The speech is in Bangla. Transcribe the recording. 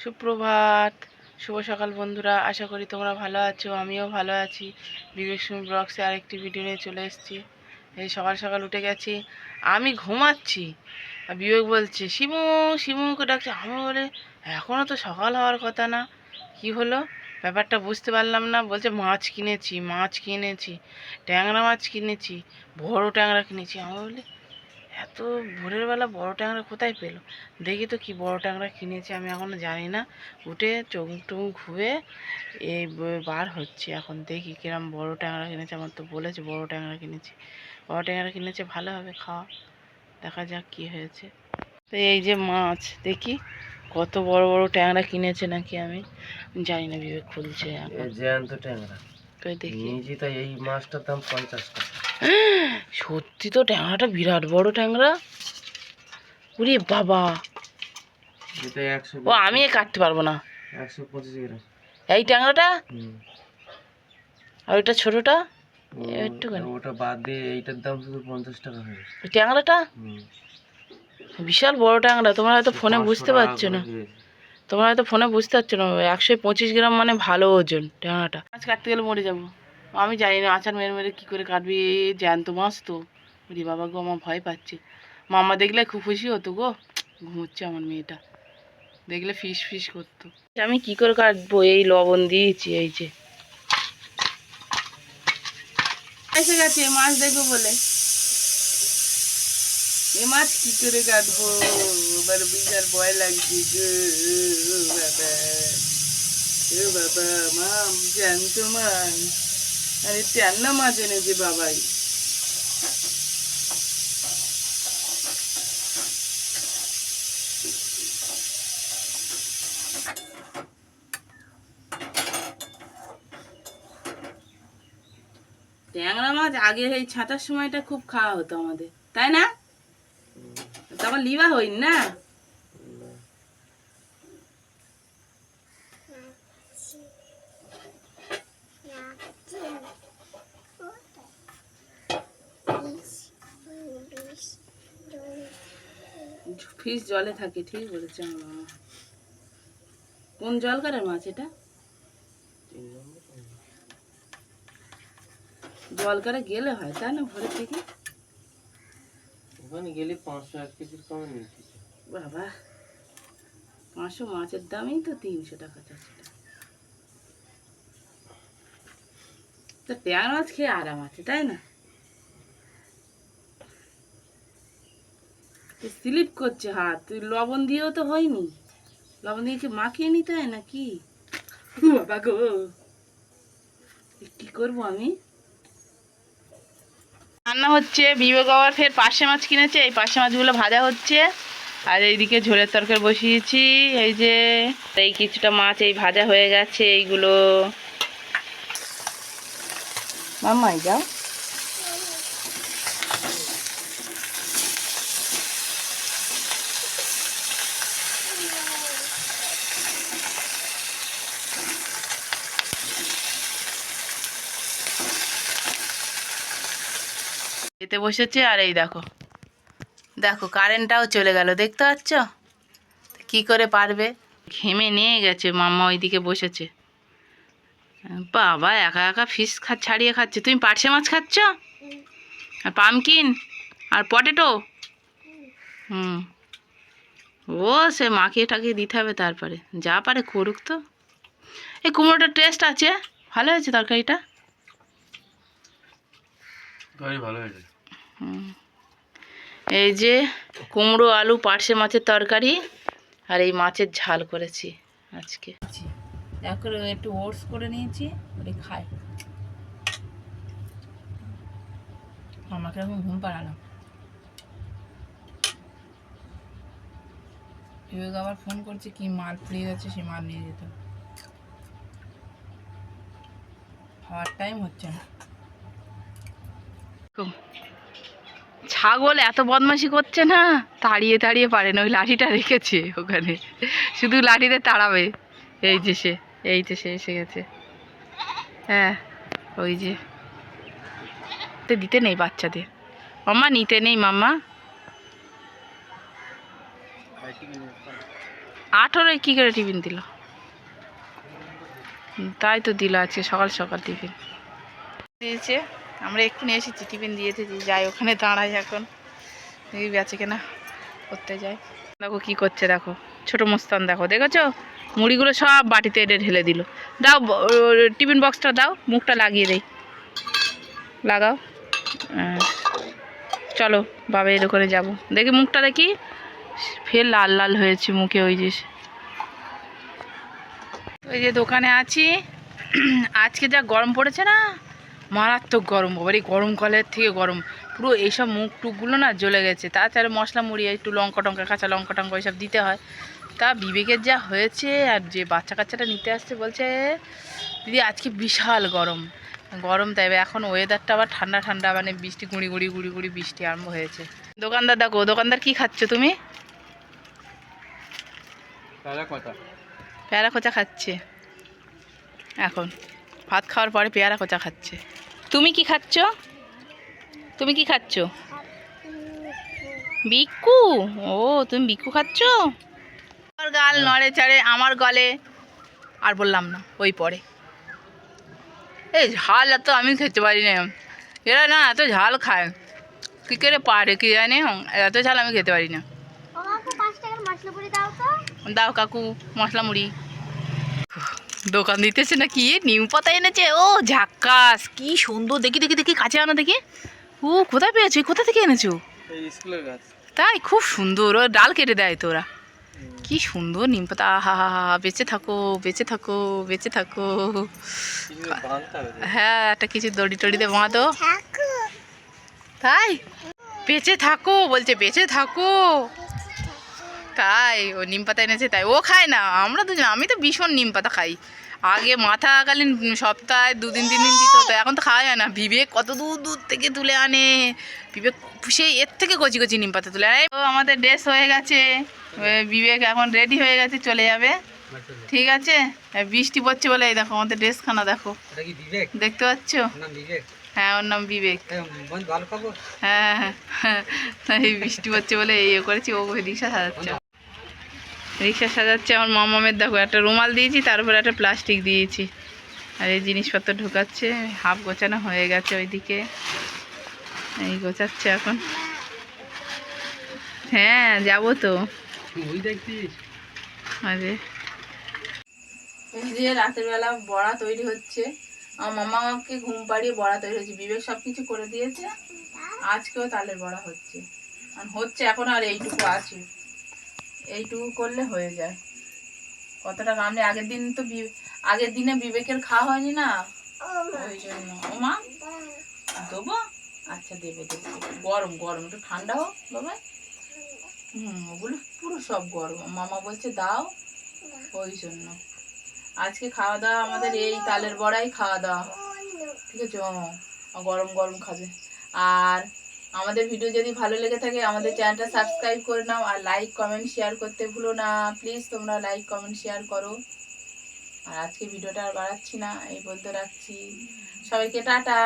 সুপ্রভাত, শুভ সকাল বন্ধুরা। আশা করি তোমরা ভালো আছো, আমিও ভালো আছি। বিবেক সুমি ব্লগসে আরেকটি ভিডিও নিয়ে চলে এসেছি। এই সকাল সকাল উঠে গেছি, আমি ঘুমাচ্ছি আর বিবেক বলছে শিমু শিমুকে ডাকছে। আমি বলে এখনও তো সকাল হওয়ার কথা না, কি হলো ব্যাপারটা বুঝতে পারলাম না। বলছে মাছ কিনেছি, ট্যাংরা মাছ কিনেছি, বড় ট্যাংরা কিনেছি। আমি বলি এত ভোরের বেলা বড় ট্যাংরা কোথায় পেলো? দেখি তো কি বড় ট্যাংরা কিনেছে, আমি এখনও জানি না। উঠে চোখ টোখ ধুয়ে এই বার হচ্ছে, এখন দেখি কিরম বড় ট্যাংরা কিনেছে। আমার তো বলেছে বড় ট্যাংরা কিনেছি, বড় ট্যাংরা কিনেছে, ভালো হবে খাওয়া। দেখা যাক কি হয়েছে। তো এই যে মাছ, দেখি কত বড় বড় ট্যাংরা কিনেছে নাকি, আমি জানি না। বিবেক খুলছে এখন জ্যান্ত ট্যাংরা। কই দেখি। নিয়েছি তাই এই মাছটার দাম 50 টাকা। সত্যি তো ট্যাংরাটা বিরাট বড় ট্যাংরা। ওরে বাবা, এটা 100, ও আমি কাটতে পারবো না। 125 গ্রাম। এই ট্যাংরাটা আর ওইটা ছোটটা একটুখানি। ওটা বাদ দিয়ে এইটার দাম শুধু 50 টাকা হয়ে গেছে। ট্যাংরাটা বিশাল বড় ট্যাংরা। তোমরা হয়তো ফোনে বুঝতে পারছো না, 125 গ্রাম মানে ভালো ওজন ট্যাংরাটা। মাছ কাটতে গেলে মরে যাবো। আমি জানি না আচার মেরে মেরে কী করে কাটবি, জ্যান্ত মাছ তো। ওরে বাবা গো, আমার ভয় পাচ্ছে। মামা দেখলে খুব খুশি হতো গো। ঘুমোচ্ছে আমার মেয়েটা, দেখলে ফিস ফিস করতো। আমি কি করে কাটবো, এই লবণ দিয়েছি। এই যে এসে গেছে মাছ দেখবো বলে। এ মাছ কি করে কাটবো, এবার বিশাল ভয় লাগছে গো। বাবা ও বাবা, মাম জ্যান্ত মাছ, আরে ট্যাংরা মাছ এনেছে বাবাই। ট্যাংরা মাছ আগে এই ছাতার সময়টা খুব খাওয়া হতো আমাদের, তাই না? তখন লিভা হইনি না। ফিস জলে থাকে, ঠিক বলেছে আমার মামা। কোন জলকারের মাছ এটা? জলকারে গেলে হয়, তাই না? ভোরের থেকে ওখানে গেলে 500 কেজির কমে নিয়েছি। বাবা, 500 মাছের দামই তো 300 টাকা 400 টাকা। তো ট্যাংরা মাছ খেয়ে আরাম আছে, তাই না? স্লিপ করছে হাত, তুই লবণ দিয়েও তো হয়নি। লবণ দিয়ে কি মাখিয়ে নিতে হয় নাকি? বাবা গো, কি করবো আমি? রান্না হচ্ছে, বিবেক আবার ফের পার্শে মাছ কিনেছে, এই পার্শে মাছগুলো ভাজা হচ্ছে। আর এইদিকে ঝোলের তরকারি বসিয়েছি। এই যে এই কিছুটা মাছ এই ভাজা হয়ে গেছে, এইগুলো। মাম্মাই যাও। খেতে বসেছে, আর এই দেখো দেখো কারেন্টটাও চলে গেল, দেখতে পাচ্ছ? কি করে পারবে, ঘেমে নিয়ে গেছে। মাম্মা ওইদিকে বসেছে। বাবা একা একা ফিশ ছাড়িয়ে খাচ্ছে। তুমি পার্শে মাছ খাচ্ছ আর পামকিন আর পটেটো। ও সে মাখিয়ে টাকিয়ে দিতে হবে, তারপরে যা পারে করুক তো। এই কুমড়োটার টেস্ট আছে, ভালো হয়েছে তরকারিটা। ভালো হয়েছে। এই যে কুমড়ো আলু পার্শে মাছের তরকারি, আর এই মাছের ঝাল করেছি আজকে। এখন একটু ওটস করে নিয়েছি, ওটা খাই। আমাকে এখন ঘুম পাড়ানো। বিবেক আবার ফোন করছে, কি মাল ফুরিয়ে যাচ্ছে, সে মাল নিয়ে যেত। খাওয়ার টাইম হচ্ছে না। ছাগল এত বদমাশি করছে না, তাড়িয়ে তাড়িয়ে পারে না। ওই লাঠিটা রেখেছে ওখানে, শুধু লাঠিতে তাড়াবে। এই যে সে, এই যে সে এসে গেছে। হ্যাঁ ওই যে, দিতে নেই বাচ্চাদের। মাম্মা নিতে নেই, মাম্মা 18 কী করে টিফিন দিল? তাই তো দিল আজকে সকাল সকাল টিফিন দিয়েছে। আমরা এক্ষুনি এসেছি, টিফিন দিয়েছে, যাই ওখানে দাঁড়াই এখন, এই বেচে কেনা করতে যাই। দেখো কি করছে, দেখো ছোট মস্তান, দেখো দেখেছো মুড়িগুলো সব বাটিতে এনে ঢেলে দিল। দাও টিফিন বক্সটা দাও, মুখটা লাগিয়ে দেই, লাগাও। চলো বাবা এর ওখানে যাবো, দেখি মুখটা দেখি, ফের লাল লাল হয়েছে মুখে। ওই যে দোকানে আছি। আজকে যা গরম পড়েছে না, মারাত্মক গরম, বাবার এই গরমকালের থেকে গরম পুরো, এইসব মুখ টুকগুলো না জ্বলে গেছে। তাছাড়া মশলা মুড়ি একটু লঙ্কা টঙ্কা, কাঁচা লঙ্কা টঙ্কা ওইসব দিতে হয়। তা বিবেকের যা হয়েছে, আর যে বাচ্চা কাচ্চাটা নিতে আসছে বলছে দিদি আজকে বিশাল গরম গরম। তাই এখন ওয়েদারটা আবার ঠান্ডা ঠান্ডা, মানে বৃষ্টি গুঁড়ি গুঁড়ি গুঁড়ি গুঁড়ি বৃষ্টি আরম্ভ হয়েছে। দোকানদার দেখো, দোকানদার কি খাচ্ছ তুমি? পেয়ারা খোঁচা খাচ্ছে এখন, ভাত খাওয়ার পরে পেয়ারা খোঁচা খাচ্ছে। তুমি কি খাচ্ছ? তুমি কি খাচ্ছ? বিক্কু? ও তুমি বিক্কু খাচ্ছ? আমার গাল নড়ে চড়ে আমার গলে, আর বললাম না ওই পরে। এই ঝাল এত আমি খেতে পারি না, এরা না এত ঝাল খায় কী করে পারে কি জানে, এত ঝাল আমি খেতে পারি না। দাও কাকু মশলা মুড়ি। দোকান দিতেছে না কি, নিম পাতা এনেছে, ও ঝাক্কাস, কি সুন্দর, দেখি দেখি দেখি কাছে আনো দেখি। ও কোথায় পেয়েছো, কোথা থেকে এনেছো? স্কুলের গাছ। তাই খুব সুন্দর, ও ডাল কেটে দেয় তো ওরা। কি সুন্দর নিম পাতা, হা হা হা, বেঁচে থাকো বেঁচে থাকো বেঁচে থাকো। হ্যাঁ একটা কিছু দড়ি টড়িতে বাঁধো, তাই বেঁচে থাকো বলছে, বেঁচে থাকো। তাই ও নিম পাতা এনেছে, তাই ও খায় না, আমরা দুজন, আমি তো ভীষণ নিম পাতা খাই। আগে মাথাকালীন সপ্তাহে 2 দিন 3 দিন দিত, তো এখন তো খাওয়া যায় না। বিবেক কত দূর দূর থেকে তুলে আনে, বিবেক সেই এর থেকে কচি কচি নিম পাতা তুলে আনে। ও আমাদের ড্রেস হয়ে গেছে, বিবেক এখন রেডি হয়ে গেছে, চলে যাবে। ঠিক আছে, বৃষ্টি পড়ছে বলে এই দেখো আমাদের ড্রেসখানা দেখো, দেখতে পাচ্ছ? হ্যাঁ ওর নাম বিবেক। হ্যাঁ হ্যাঁ, এই বৃষ্টি পড়ছে বলে এই করেছি, ও রিক্সা সাজাচ্ছে, রিক্সা সাজাচ্ছে। আমার মামামের দেখো একটা রুমাল দিয়েছি, তার উপরে একটা প্লাস্টিক দিয়েছি, আর এই জিনিসপত্র ঢুকাচ্ছে। হাফ গোছানো হয়ে গেছে ওইদিকে, এই গোছাচ্ছে এখন। হ্যাঁ যাবো তো। আরে এই যে রাতের বেলা বড়া তৈরি হচ্ছে, আমার মামাকে ঘুম পাড়িয়ে বড়া তৈরি হচ্ছে, বিবেক সব কিছু করে দিয়েছে। আজকেও তালের বড়া হচ্ছে, আর হচ্ছে এখন, আর এইটুকু আছে, এইটুকু করলে হয়ে যায়। কতটা আমি আগের দিন তো আগের দিনে বিবেকের খাওয়া হয়নি না, ওই জন্য। ও মা দেবো, আচ্ছা দেবো দেবো, গরম গরম, একটু ঠান্ডা হোক বাবা। ওগুলো পুরো সব গরম, মামা বলছে দাও, ওই জন্য আজকে খাওয়া দাওয়া আমাদের এই তালের বড়াই খাওয়া দাওয়া, ঠিক আছে? গরম গরম খাবে। আর আমাদের ভিডিও যদি ভালো লেগে থাকে আমাদের চ্যানেলটা সাবস্ক্রাইব করে নাও, আর লাইক কমেন্ট শেয়ার করতে ভুলো না প্লিজ, তোমরা লাইক কমেন্ট শেয়ার করো। আর আজকে ভিডিওটা আর বাড়াচ্ছি না, এই বলতে রাখছি, সবাইকে টাটা।